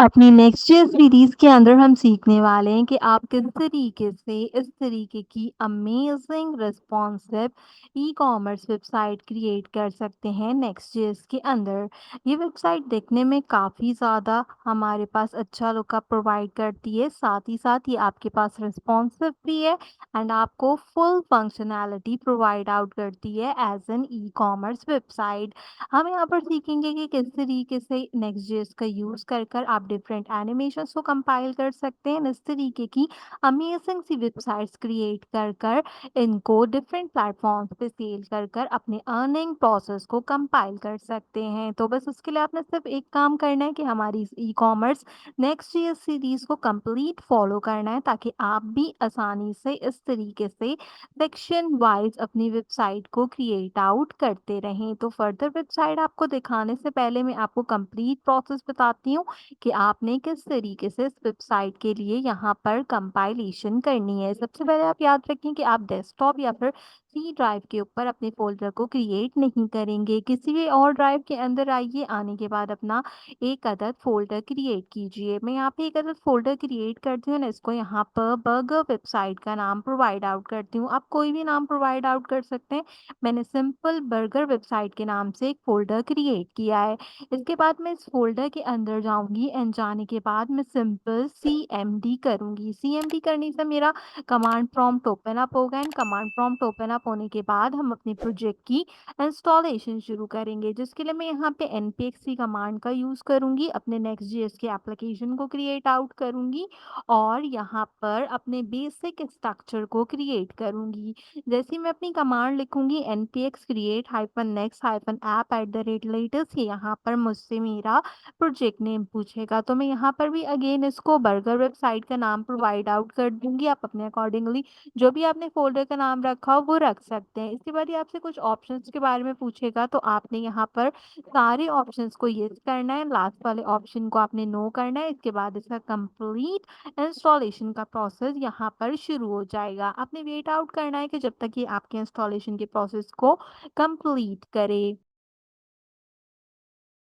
अपनी next gen series के अंदर हम सीखने वाले हैं कि आप किस तरीके से इस तरीके की अमेजिंग रिस्पॉन्सिव ई कॉमर्स वेबसाइट क्रिएट कर सकते हैं नेक्स्ट जेएस के अंदर। ये वेबसाइट देखने में काफ़ी ज़्यादा हमारे पास अच्छा लुकअप प्रोवाइड करती है, साथ ही साथ ये आपके पास रिस्पॉन्सिव भी है एंड आपको फुल फंक्शनैलिटी प्रोवाइड आउट करती है as an e commerce website. हम यहाँ पर सीखेंगे कि किस तरीके से नेक्स्ट.जेएस का यूज़ कर कर आप डिफरेंट एनिमेशंस को कंपाइल कर सकते हैं, इस तरीके की अमेजिंग सी वेबसाइट्स क्रिएट कर कर इनको डिफरेंट प्लेटफॉर्म्स पे सेल कर कर अपने अर्निंग प्रोसेस को कंपाइल कर सकते हैं। तो बस उसके लिए आपने सिर्फ एक काम करना है कि हमारी इस ई कॉमर्स नेक्स्ट.जेएस सीरीज को कंप्लीट फॉलो करना है, ताकि आप भी आसानी से इस तरीके से सेक्शन वाइज अपनी वेबसाइट को क्रिएट आउट करते रहें। तो फर्दर वेबसाइट आपको दिखाने से पहले मैं आपको कंप्लीट प्रोसेस बताती हूँ कि आपने किस तरीके से इस वेबसाइट के लिए यहाँ पर कंपाइलेशन करनी है। सबसे पहले आप याद रखें कि आप डेस्कटॉप या फिर सी ड्राइव के ऊपर अपने फोल्डर को क्रिएट नहीं करेंगे, किसी भी और ड्राइव के अंदर आइए। आने के बाद अपना एक अदद फ़ोल्डर क्रिएट कीजिए। मैं यहाँ पे एक अदद फ़ोल्डर क्रिएट करती हूँ ना, इसको यहाँ पर बर्गर वेबसाइट का नाम प्रोवाइड आउट करती हूँ। आप कोई भी नाम प्रोवाइड आउट कर सकते हैं। मैंने सिंपल बर्गर वेबसाइट के नाम से एक फ़ोल्डर क्रिएट किया है। इसके बाद मैं इस फ़ोल्डर के अंदर जाऊँगी एंड जाने के बाद मैं सिंपल सीएमडी करूँगी। सीएमडी करने से मेरा कमांड प्रॉम्प्ट ओपन अप होगा and command prompt open up होने के बाद हम अपने प्रोजेक्ट की इंस्टॉलेशन शुरू करेंगे, जिसके लिए मैं यहाँ पे npx कमांड का यूज़ करूँगी, अपने नेक्स्ट.जेएस के एप्लीकेशन को क्रिएट आउट करूँगी और यहाँ पर अपने बेसिक स्ट्रक्चर को क्रिएट करूँगी। जैसे ही मैं अपनी कमांड लिखूँगी npx create hyphen next hyphen app at the rate latest, यहाँ पर मुझसे मेरा प्रोजेक्ट नेम पूछेगा। तो मैं यहाँ पर भी अगेन इसको बर्गर वेबसाइट का नाम प्रोवाइड आउट कर दूँगी। आप अपने अकॉर्डिंगली जो भी आपने फ़ोल्डर का नाम रखा हो वो रख सकते हैं। इसके बाद ये आपसे कुछ ऑप्शंस के बारे में पूछेगा, तो आपने यहाँ पर सारे ऑप्शंस को येस करना है, लास्ट वाले ऑप्शन को आपने नो करना है। इसके बाद इसका कंप्लीट इंस्टॉलेशन का प्रोसेस यहाँ पर शुरू हो जाएगा। आपने वेट आउट करना है कि जब तक ये आपके इंस्टॉलेशन के प्रोसेस को कंप्लीट करे।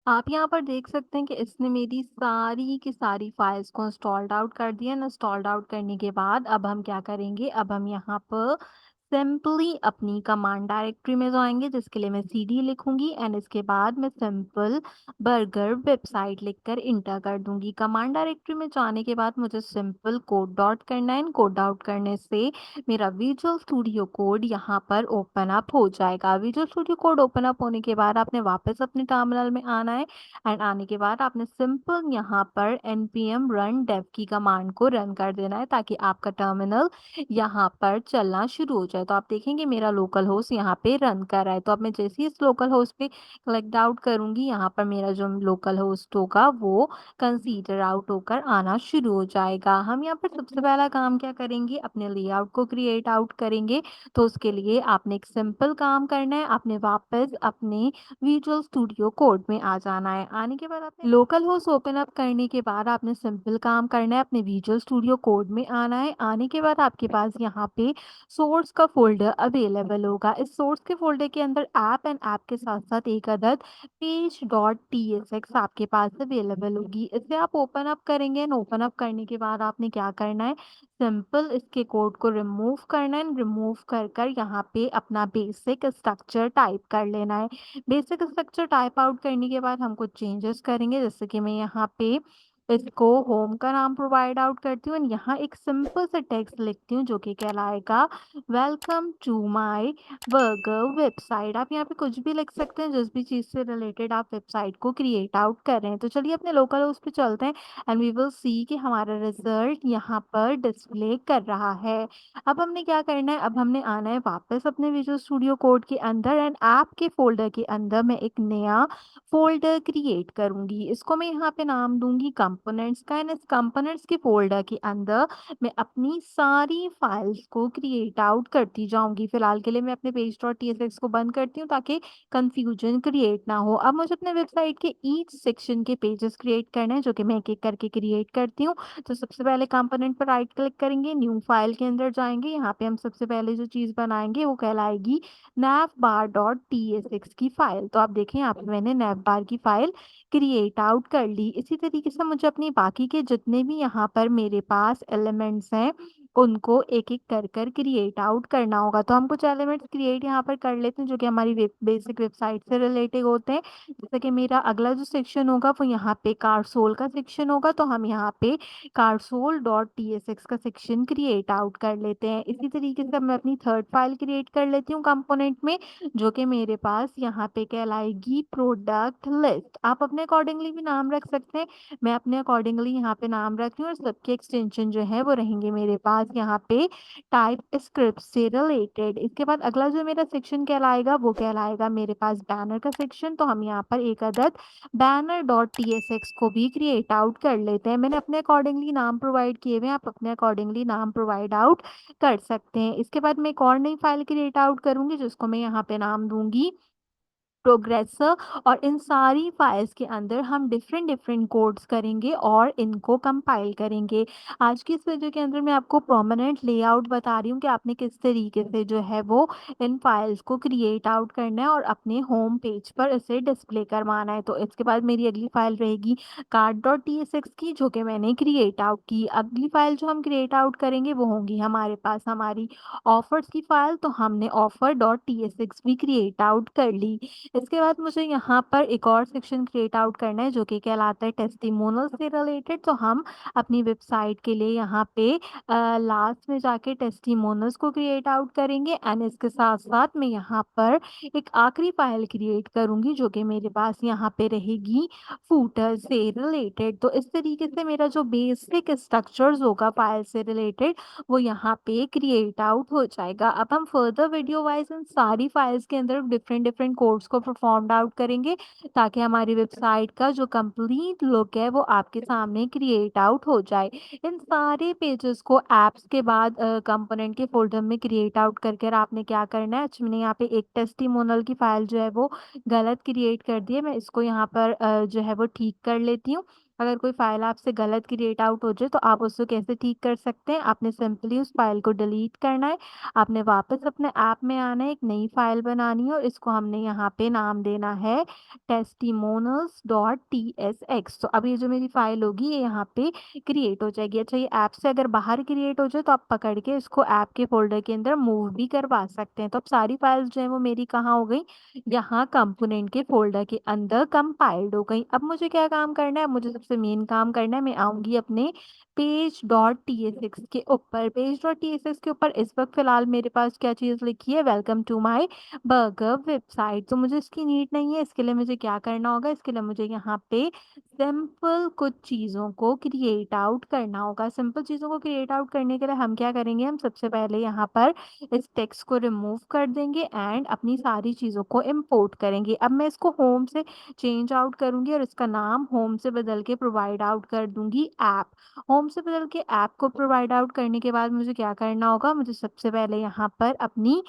आप यहाँ पर देख सकते हैं कि इसने मेरी सारी की सारी फाइल्स को इंस्टॉल्ड आउट कर दिया। इंस्टॉल्ड आउट करने के बाद अब हम क्या करेंगे, अब हम यहाँ पर सिंपली अपनी कमांड डायरेक्टरी में जाएंगे, जिसके लिए मैं सीडी लिखूंगी एंड इसके बाद मैं सिंपल बर्गर वेबसाइट लिखकर इंटर कर दूंगी। कमांड डायरेक्टरी में जाने के बाद मुझे सिंपल कोड डॉट करना है। कोड आउट करने से मेरा विजुअल स्टूडियो कोड यहाँ पर ओपन अप हो जाएगा। Visual studio code open up होने के बाद आपने वापस अपने टर्मिनल में आना है एंड आने के बाद आपने सिंपल यहाँ पर npm रन डेव की कमांड को रन कर देना है, ताकि आपका टर्मिनल यहाँ पर चलना शुरू हो जाए। तो आप देखेंगे मेरा लोकल होस्ट यहाँ पे रन कर रहा है। तो अब मैं जैसे ही इस लोकल होस्ट पे क्लिक आउट करूंगी, यहाँ पर मेरा जो लोकल होस्ट होगा वो कंसीडर आउट होकर आना शुरू हो जाएगा। हम यहाँ पर सबसे पहला काम क्या करेंगे, अपने लेआउट को क्रिएट आउट करेंगे। तो उसके लिए आपने एक सिंपल काम करना है, आपने वापस अपने विजुअल स्टूडियो कोड में आ जाना है। आने के बाद आपने लोकल होस्ट ओपन अप करने के बाद आपने सिंपल काम करना है, अपने विजुअल स्टूडियो कोड में आना है। आने के बाद आपके पास यहाँ पे सोर्स का फोल्डर अवेलेबल होगा। इस सोर्स के फोल्डर के अंदर ऐप एंड ऐप के साथ साथ एक अदद पेज डॉट tsx आपके पास अवेलेबल होगी। इसे आप ओपन अप करेंगे एंड ओपन अप करने के बाद आपने क्या करना है, सिंपल इसके कोड को रिमूव करना है। रिमूव कर कर यहाँ पे अपना बेसिक स्ट्रक्चर टाइप कर लेना है। बेसिक स्ट्रक्चर टाइप आउट करने के बाद हम कुछ चेंजेस करेंगे, जैसे कि मैं यहाँ पे इसको होम का नाम प्रोवाइड आउट करती हूँ और यहाँ एक सिंपल सा टेक्स्ट लिखती हूँ जो कि कहलाएगा welcome to my burger website. आप यहाँ पे कुछ भी लिख सकते हैं, जिस भी चीज़ से रिलेटेड आप वेबसाइट को क्रिएट आउट कर रहे हैं। तो चलिए अपने लोकल होस्ट पे चलते हैं एंड वी विल सी कि हमारा रिजल्ट यहाँ पर डिस्प्ले कर रहा है। अब हमने क्या करना है, अब हमने आना है वापस अपने विजुअल स्टूडियो कोड के अंदर एंड ऐप के फोल्डर के अंदर मैं एक नया फोल्डर क्रिएट करूंगी। इसको मैं यहाँ पे नाम दूंगी कंपोनेंट्स का एंड इस कंपोनेंट्स के फोल्डर के अंदर मैं अपनी सारी फाइल्स को क्रिएट आउट करती जाऊंगी। फिलहाल के लिए मैं अपने पेज डॉट tsx को बंद करती हूँ, ताकि कंफ्यूजन क्रिएट ना हो। अब मुझे अपने वेबसाइट के ईच सेक्शन के पेजेस क्रिएट करने हैं, जो कि मैं एक एक करके क्रिएट करती हूँ। तो सबसे पहले कंपोनेंट पर राइट क्लिक करेंगे, न्यू फाइल के अंदर जाएंगे। यहाँ पे हम सबसे पहले जो चीज़ बनाएंगे वो कहलाएगी navbar डॉट tsx की फाइल। तो आप देखें यहाँ पे मैंने navbar की फाइल क्रिएट आउट कर ली। इसी तरीके से मुझे मुझे अपनी बाकी के जितने भी यहाँ पर मेरे पास एलिमेंट्स हैं, उनको एक-एक कर क्रिएट आउट करना होगा। तो हम कुछ एलिमेंट्स क्रिएट यहाँ पर कर लेते हैं जो कि हमारी बेसिक वेबसाइट से रिलेटेड होते हैं। जैसे कि मेरा अगला जो सेक्शन होगा वो यहाँ पे कारसोल का सेक्शन होगा, तो हम यहाँ पे कारसोल.tsx का सेक्शन क्रिएट आउट कर लेते हैं। इसी तरीके से मैं अपनी थर्ड फाइल क्रिएट कर लेती हूँ कंपोनेंट में, जो कि मेरे पास यहाँ पे कहलाएगी प्रोडक्ट लिस्ट। आप अपने अकॉर्डिंगली भी नाम रख सकते हैं। मैं अपने अकॉर्डिंगली यहाँ पे नाम रख रही हूँ और सबके एक्सटेंशन जो है वो रहेंगे मेरे पास यहाँ पे टाइप स्क्रिप्ट से रिलेटेड। इसके बाद अगला जो मेरा सेक्शन कहलाएगा वो कहलाएगा मेरे पास बैनर का सेक्शन। तो हम यहाँ पर एक अदद banner.tsx को भी क्रिएट आउट कर लेते हैं। मैंने अपने अकॉर्डिंगली नाम प्रोवाइड किए हुए हैं, आप अपने अकॉर्डिंगली नाम प्रोवाइड आउट कर सकते हैं। इसके बाद मैं एक और नई फाइल क्रिएट आउट करूंगी जिसको मैं यहाँ पे नाम दूंगी प्रोग्रेसर, और इन सारी फाइल्स के अंदर हम डिफरेंट डिफरेंट कोड्स करेंगे और इनको कंपाइल करेंगे। आज की इस वीडियो के अंदर मैं आपको प्रोमिनेंट लेआउट बता रही हूँ कि आपने किस तरीके से जो है वो इन फाइल्स को क्रिएट आउट करना है और अपने होम पेज पर इसे डिस्प्ले करवाना है। तो इसके बाद मेरी अगली फाइल रहेगी कार्ड.tsx की, जो कि मैंने क्रिएट आउट की। अगली फाइल जो हम क्रिएट आउट करेंगे वो होंगी हमारे पास हमारी ऑफर्स की फाइल, तो हमने ऑफर.tsx भी क्रिएट आउट कर ली। इसके बाद मुझे यहाँ पर एक और सेक्शन क्रिएट आउट करना है जो कि कहलाता है टेस्टिमोनियल से रिलेटेड। तो हम अपनी वेबसाइट के लिए यहाँ पे लास्ट में जाके टेस्टिमोनियल्स को क्रिएट आउट करेंगे एंड इसके साथ साथ मैं यहाँ पर एक आखिरी फाइल क्रिएट करूंगी जो कि मेरे पास यहाँ पे रहेगी फूटर से रिलेटेड। तो इस तरीके से मेरा जो बेसिक स्ट्रक्चर्स होगा फाइल से रिलेटेड वो यहाँ पे क्रिएट आउट हो जाएगा। अब हम फर्दर वीडियो वाइज इन सारी फाइल्स के अंदर डिफरेंट डिफरेंट कोड्स को परफॉर्म आउट करेंगे ताकि हमारी वेबसाइट का जो कंप्लीट लुक है वो आपके सामने क्रिएट आउट हो जाए। इन सारे पेजेस को एप्स के बाद कंपोनेंट के फोल्डर में क्रिएट आउट करके आपने क्या करना है, अच्छा मैंने यहाँ पे एक टेस्टिमोनियल की फाइल जो है वो गलत क्रिएट कर दी है, मैं इसको यहाँ पर जो है वो ठीक कर लेती हूँ। अगर कोई फाइल आपसे गलत क्रिएट आउट हो जाए तो आप उसको कैसे ठीक कर सकते हैं, आपने सिंपली उस फाइल को डिलीट करना है, आपने वापस अपने ऐप में आना है, एक नई फाइल बनानी है और इसको हमने यहाँ पे नाम देना है testimonials.tsx। तो अब ये जो मेरी फाइल होगी ये यहाँ पे क्रिएट हो जाएगी। अच्छा ये ऐप से अगर बाहर क्रिएट हो जाए तो आप पकड़ के इसको ऐप के फोल्डर के अंदर मूव भी करवा सकते हैं। तो अब सारी फाइल्स जो है वो मेरी कहाँ हो गई, यहाँ कंपोनेंट के फोल्डर के अंदर कंपाइल्ड हो गई। अब मुझे क्या काम करना है, मुझे सबसे मेन काम करना है, मैं आऊंगी अपने पेज.tsx के ऊपर। पेज.tsx के ऊपर इस वक्त फिलहाल मेरे पास क्या चीज़ लिखी है, welcome to my burger website. तो मुझे इसकी नीड नहीं है, इसके लिए मुझे क्या करना होगा, इसके लिए मुझे यहाँ पे सिंपल कुछ चीज़ों को क्रिएट आउट करना होगा। सिंपल चीज़ों को क्रिएट आउट करने के लिए हम क्या करेंगे, हम सबसे पहले यहाँ पर इस टेक्स्ट को रिमूव कर देंगे एंड अपनी सारी चीज़ों को इंपोर्ट करेंगे। अब मैं इसको होम से चेंज आउट करूंगी और इसका नाम होम से बदल के प्रोवाइड आउट कर दूंगी ऐप। होम से बदल के ऐप को प्रोवाइड आउट करने के बाद मुझे क्या करना होगा, मुझे सबसे पहले यहाँ पर अपनी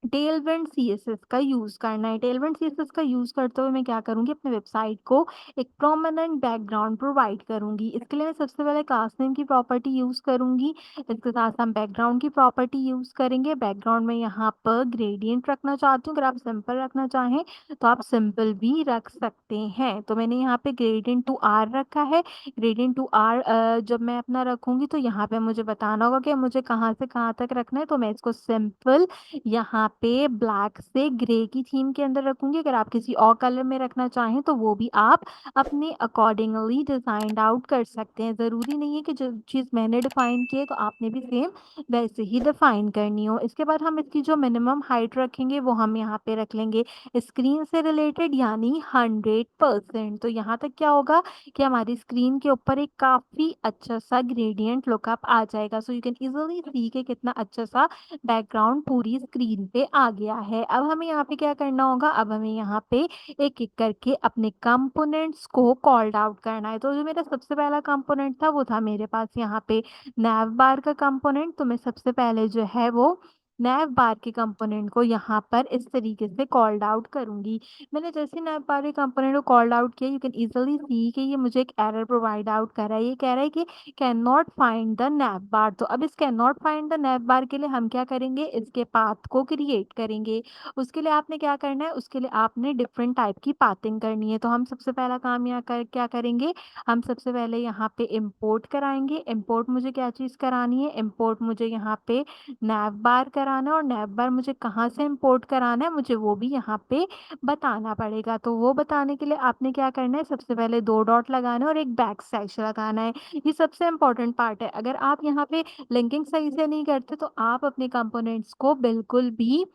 टेलविंड सीएसएस का यूज करना है। टेलविंड सीएसएस का यूज करते हुए मैं क्या करूंगी, अपने वेबसाइट को एक प्रोमिनेंट बैकग्राउंड प्रोवाइड करूंगी। इसके लिए मैं सबसे पहले क्लास नेम की प्रॉपर्टी यूज करूंगी, इसके साथ हम बैकग्राउंड की प्रॉपर्टी यूज करेंगे। बैकग्राउंड में यहाँ पर ग्रेडियंट रखना चाहती हूँ, अगर आप सिंपल रखना चाहें तो आप सिंपल भी रख सकते हैं। तो मैंने यहाँ पे ग्रेडियंट टू आर रखा है। ग्रेडियंट टू आर जब मैं अपना रखूंगी तो यहाँ पे मुझे बताना होगा कि मुझे कहाँ से कहाँ तक रखना है। तो मैं इसको सिंपल यहाँ पे ब्लैक से ग्रे की थीम के अंदर रखूंगी। अगर आप किसी और कलर में रखना चाहें तो वो भी आप अपने अकॉर्डिंगली डिजाइंड आउट कर सकते हैं। जरूरी नहीं है कि जो चीज़ मैंने डिफाइन की है तो आपने भी सेम वैसे ही डिफाइन करनी हो। इसके बाद हम इसकी जो मिनिमम हाइट रखेंगे वो हम यहाँ पे रख लेंगे स्क्रीन से रिलेटेड, यानी 100%। तो यहाँ तक क्या होगा कि हमारी स्क्रीन के ऊपर एक काफी अच्छा सा ग्रेडियंट लुकअप आ जाएगा। सो यू कैन इजिली सी के कितना अच्छा सा बैकग्राउंड पूरी स्क्रीन पे आ गया है। अब हमें यहाँ पे क्या करना होगा, अब हमें यहाँ पे एक एक करके अपने कंपोनेंट्स को कॉल्ड आउट करना है। तो जो मेरा सबसे पहला कंपोनेंट था वो था मेरे पास यहाँ पे नैव बार का कंपोनेंट। तो मैं सबसे पहले जो है वो नैव बार के कंपोनेंट को यहाँ पर इस तरीके से कॉल्ड आउट करूँगी। मैंने जैसे नैव बार के कंपोनेंट को कॉल्ड आउट किया, यू कैन ईज़िली सी कि ये मुझे एक एरर प्रोवाइड आउट कर रहा है। ये कह रहा है कि कैन नॉट फाइंड द नैव बार। तो अब इस कैन नॉट फाइंड द नैव बार के लिए हम क्या करेंगे, इसके पाथ को क्रिएट करेंगे। उसके लिए आपने क्या करना है, उसके लिए आपने डिफरेंट टाइप की पाथिंग करनी है। तो हम सबसे पहला काम यहाँ कर क्या करेंगे, हम सबसे पहले यहाँ पे इम्पोर्ट कराएँगे। इम्पोर्ट मुझे क्या चीज़ करानी है, इम्पोर्ट मुझे यहाँ पे नैव बार कराना है, और नैव बार मुझे कहाँ से इम्पोर्ट कराना है मुझे वो भी यहाँ पे बताना पड़ेगा। तो वो बताने के लिए आपने क्या करना है, सबसे पहले 2 डॉट लगाना है और एक बैक स्लैश लगाना है। ये सबसे इम्पोर्टेंट पार्ट है। अगर आप यहाँ पे लिंकिंग सही से नहीं करते तो आप अपने कंपोनेंट्स को बिल्कुल भी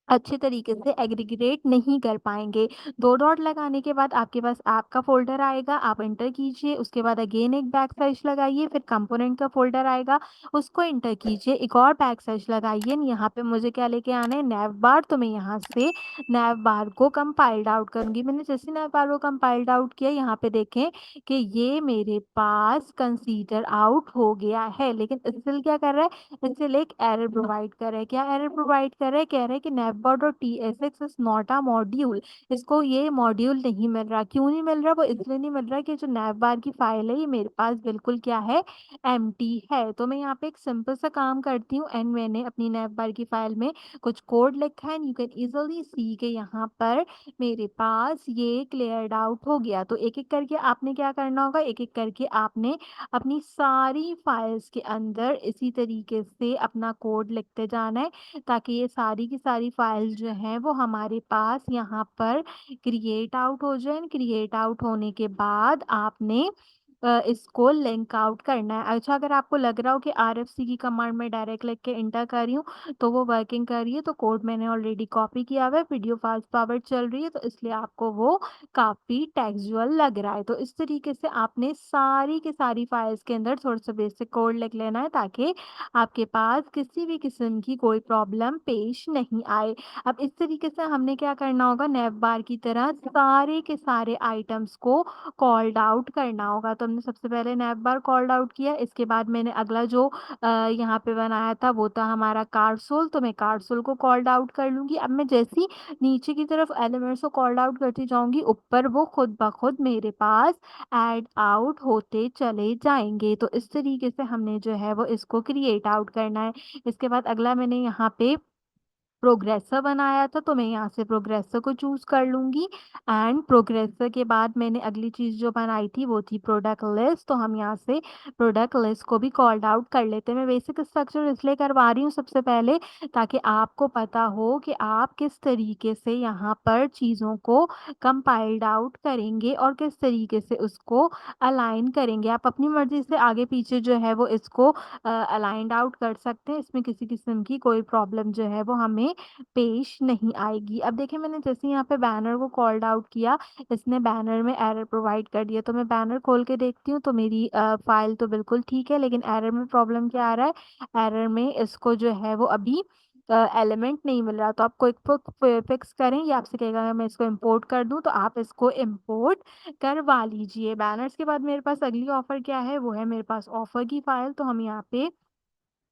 अच्छे तरीके से एग्रीगेट नहीं कर पाएँगे। 2 डॉट लगाने के बाद आपके पास ऐप का फ़ोल्डर आएगा, आप एंटर कीजिए, उसके बाद अगेन एक बैक स्लैश लगाइए, फिर कंपोनेंट का फ़ोल्डर आएगा, उसको एंटर कीजिए, एक और बैक स्लैश लगाइए। यहाँ पे मुझे क्या लेके आना है, नैव बार। तो मैं यहाँ से नैव बार को कंपाइल्ड आउट करूँगी। मैंने जैसे नैव बार को कंपाइल्ड आउट किया, यहाँ पे देखें कि ये मेरे पास कंसीडर आउट हो गया है, लेकिन स्टिल क्या कर रहा है, स्टिल एक एरर प्रोवाइड कर रहा है। क्या एरर प्रोवाइड कर रहा है, कह रहा है कि नैवबॉट और TSX is not a module. इसको ये मॉड्यूल नहीं मिल रहा। क्यों नहीं मिल रहा, वो इसलिए नहीं मिल रहा कि जो नैवबार की फाइल है ये मेरे पास बिल्कुल क्या है, एम्प्टी है। तो मैं यहाँ पे एक सिंपल सा काम करती हूँ, एंड मैंने अपनी नैवबार की फाइल में कुछ कोड लिखा है, एंड यू कैन इजिली सी के यहाँ पर मेरे पास ये क्लियर्ड आउट हो गया। तो एक एक करके आपने क्या करना होगा, एक एक करके आपने अपनी सारी फाइल्स के अंदर इसी तरीके से अपना कोड लिखते जाना है, ताकि ये सारी की सारी फाइल्स जो हैं वो हमारे पास यहाँ पर क्रिएट आउट हो जाए। क्रिएट आउट होने के बाद आपने इसको लिंक आउट करना है। अच्छा, अगर आपको लग रहा हो कि RFC की कमांड में डायरेक्ट लिख के एंटर कर रही हूँ तो वो वर्किंग कर रही है, तो कोड मैंने ऑलरेडी कॉपी किया हुआ है, वीडियो फास्ट फॉरवर्ड चल रही है, तो इसलिए आपको वो काफ़ी टेक्सचुअल लग रहा है। तो इस तरीके से आपने सारी की सारी फाइल्स के अंदर थोड़ा-सा बेसिक कोड लिख लेना है, ताकि आपके पास किसी भी किस्म की कोई प्रॉब्लम पेश नहीं आए। अब इस तरीके से हमने क्या करना होगा, नैव बार की तरह सारे के सारे आइटम्स को कॉल्ड आउट करना होगा। तो हमने सबसे पहले नैव बार कॉल्ड आउट किया, इसके बाद मैंने अगला जो यहाँ पे बनाया था वो था हमारा कार्सोल। तो मैं कार्सोल को कॉल्ड आउट कर लूँगी। अब मैं जैसी नीचे की तरफ एलिमेंट्स को कॉल्ड आउट करती जाऊँगी, ऊपर वो खुद ब खुद मेरे पास ऐड आउट होते चले जाएँगे। तो इस तरीके से हमने जो है वो इसको क्रिएट आउट करना है। इसके बाद अगला मैंने यहाँ पे प्रोग्रेसर बनाया था, तो मैं यहाँ से प्रोग्रेसर को चूज़ कर लूँगी, एंड प्रोग्रेसर के बाद मैंने अगली चीज़ जो बनाई थी वो थी प्रोडक्ट लिस्ट। तो हम यहाँ से प्रोडक्ट लिस्ट को भी कॉल्ड आउट कर लेते हैं। मैं बेसिक स्ट्रक्चर इसलिए करवा रही हूँ सबसे पहले, ताकि आपको पता हो कि आप किस तरीके से यहाँ पर चीज़ों को कंपाइल्ड आउट करेंगे और किस तरीके से उसको अलाइन करेंगे। आप अपनी मर्ज़ी से आगे-पीछे जो है वो इसको अलाइन्ड आउट कर सकते हैं। इसमें किसी किस्म की कोई प्रॉब्लम जो है वो हमें पेश नहीं आएगी। अब देखिए, मैंने जैसे यहाँ पे बैनर को कॉल्ड आउट किया, इसने बैनर में एरर प्रोवाइड कर दिया। तो मैं बैनर खोल के देखती हूँ तो मेरी फाइल तो बिल्कुल ठीक है, लेकिन एरर में प्रॉब्लम क्या आ रहा है, एरर में इसको जो है वो अभी एलिमेंट नहीं मिल रहा। तो आप क्विक फिक्स करें, ये आपसे कहेगा मैं इसको इम्पोर्ट कर दूँ, तो आप इसको इम्पोर्ट करवा लीजिए। बैनर्स के बाद मेरे पास अगली ऑफ़र क्या है, वो है मेरे पास ऑफ़र की फाइल। तो हम यहाँ पे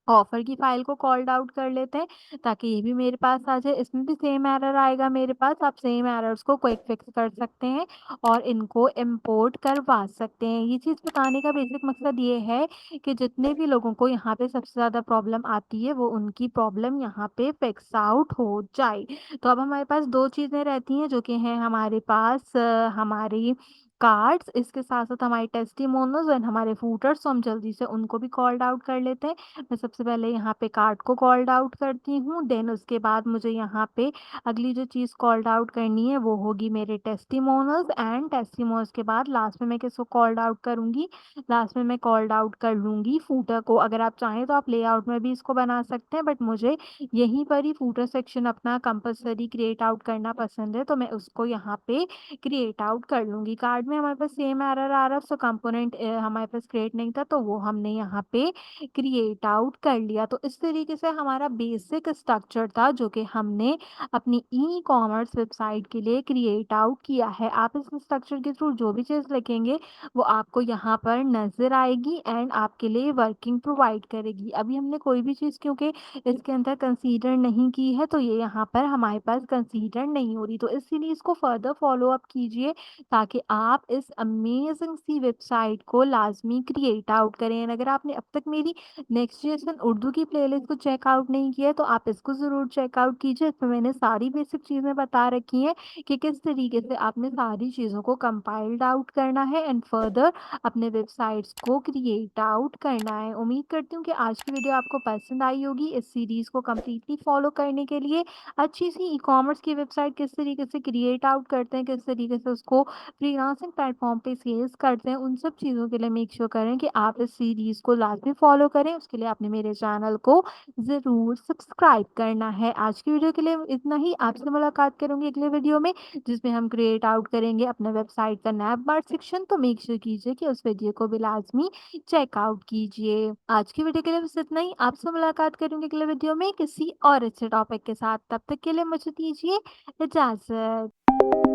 ऑफ़र की फ़ाइल को कॉल्ड आउट कर लेते हैं, ताकि ये भी मेरे पास आ जाए। इसमें भी सेम एरर आएगा मेरे पास, आप सेम एरर्स को क्विक फिक्स कर सकते हैं और इनको इम्पोर्ट करवा सकते हैं। ये चीज़ बताने का बेसिक मकसद ये है कि जितने भी लोगों को यहाँ पे सबसे ज़्यादा प्रॉब्लम आती है, वो उनकी प्रॉब्लम यहाँ पे फिक्स आउट हो जाए। तो अब हमारे पास 2 चीज़ें रहती हैं, जो कि हैं हमारे पास हमारी कार्ड्स, इसके साथ-साथ हमारे टेस्टिमोनियल्स एंड हमारे फूटर्स। तो हम जल्दी से उनको भी कॉल्ड आउट कर लेते हैं। मैं सबसे पहले यहाँ पे कार्ड को कॉल्ड आउट करती हूँ, देन उसके बाद मुझे यहाँ पे अगली जो चीज़ कॉल्ड आउट करनी है वो होगी मेरे टेस्टिमोनियल्स, एंड टेस्टिमोनियल्स के बाद लास्ट में मैं किसको कॉल्ड आउट करूँगी, लास्ट में मैं कॉल्ड आउट कर लूँगी फूटर को। अगर आप चाहें तो आप लेआउट में भी इसको बना सकते हैं, बट मुझे यहीं पर ही फूटर सेक्शन अपना कंपल्सरी क्रिएट आउट करना पसंद है, तो मैं उसको यहाँ पे क्रिएट आउट कर लूँगी। कार्ड में हमारे पास सेम एरर आ रहा है, सो कंपोनेंट हमारे पास क्रिएट नहीं था, तो वो हमने यहाँ पे क्रिएट आउट कर लिया। तो इस तरीके से हमारा बेसिक स्ट्रक्चर था जो कि हमने अपनी ई-कॉमर्स वेबसाइट के लिए क्रिएट आउट किया है। आप इस स्ट्रक्चर के थ्रू जो भी चीज़ लिखेंगे वो आपको यहाँ पर नज़र आएगी एंड आपके लिए वर्किंग प्रोवाइड करेगी। अभी हमने कोई भी चीज़ क्योंकि इसके अंदर कंसीडर नहीं की है, तो ये यहाँ पर हमारे पास कंसीडर नहीं हो रही। तो इस सीरीज़ को फर्दर फॉलो अप कीजिए ताकि आप इस अमेजिंग सी वेबसाइट को लाज़मी क्रिएट आउट करें। एंड अगर आपने अब तक मेरी नेक्स्ट जेसन उर्दू की प्लेलिस्ट को चेकआउट नहीं किया है, तो आप इसको ज़रूर चेकआउट कीजिए। इसमें मैंने सारी बेसिक चीज़ें बता रखी हैं कि किस तरीके से आपने सारी चीज़ों को कंपाइल्ड आउट करना है एंड फर्दर अपने वेबसाइट्स को क्रिएट आउट करना है। उम्मीद करती हूँ कि आज की वीडियो आपको पसंद आई होगी। इस सीरीज़ को कंप्लीटली फॉलो करने के लिए अच्छी सी ई-कॉमर्स की वेबसाइट किस तरीके से क्रिएट आउट करते हैं, किस तरीके से उसको फ्रीलांसिंग प्लेटफॉर्म पे सेल्स करते हैं, उन सब चीज़ों के लिए मेक श्योर करें कि आप इस सीरीज़ को लाज़मी फॉलो करें। उसके लिए आपने मेरे चैनल को ज़रूर सब्सक्राइब करना है। आज की वीडियो के लिए इतना ही। आपसे मुलाकात करूँगी अगले वीडियो में जिसमें हम क्रिएट आउट करेंगे अपने वेबसाइट का नैप बार सेक्शन। तो मेक श्योर कीजिए कि उस वीडियो को भी लाज़मी चेकआउट कीजिए। आज की वीडियो के लिए बस इतना ही। आपसे मुलाकात करूँगी अगले वीडियो में किसी और अच्छे टॉपिक के साथ। तब तक के लिए मुझे दीजिए इजाज़त।